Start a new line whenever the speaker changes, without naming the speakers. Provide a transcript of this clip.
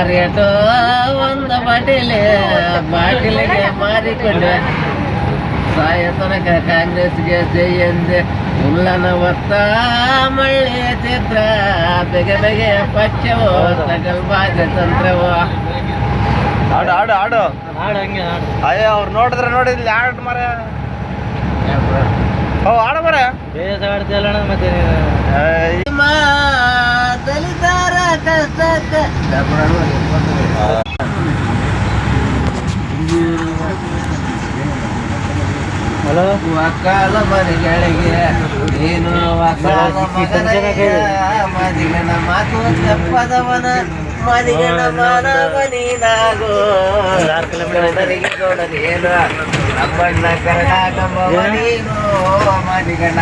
cigarette ಒಂದು ಬಾಟಿಲಿಗೆ ಮಾರಿಕೊಂಡೆ ಸಾಯ ತನಕ ಕಾಂಗ್ರೆಸ್ಗೆ ಜೈ ಎಂದೆ ಉಲ್ಲನ ಹೊತ್ತ ಮಳ್ಳಿಯ ಚಿತ್ರ ಬೆಗೆ ಬೆಗೆಯ ಪಕ್ಷವೋ ತಗಲ್ಬಾಗ ತಂತ್ರವೋ
ಆಡು ಆಡು ಆಡು
ಹಂಗೆ
ಅಯ್ಯ ಅವ್ರು ನೋಡಿದ್ಲಿ ಆಡು ಮರ ಆಡ ಮರ
ಬೇಸ ಆಡ್ತಿಲ್ಲ ಮತ್ತೆ
ದಲಿತರ ಕಷ್ಟಕ್ಕೆ
ಹಲೋ
ಒಕ್ಕಾಲ ಮರಿಗಳಿಗೆ ನೀನು ಒಕ್ಕಾಲ ಮದಿಗನ ಮಾತು ತಪ್ಪದವನ ಮದಿಗನ ಮಾನವ ನೀನಾಗೋ ಗೌಡರಿಗೆ ಗೌಡನೇನು ಅಪ್ಪಣ್ಣ ಕರ್ನಾಟಕ ನೀನು ಮದಿಗನ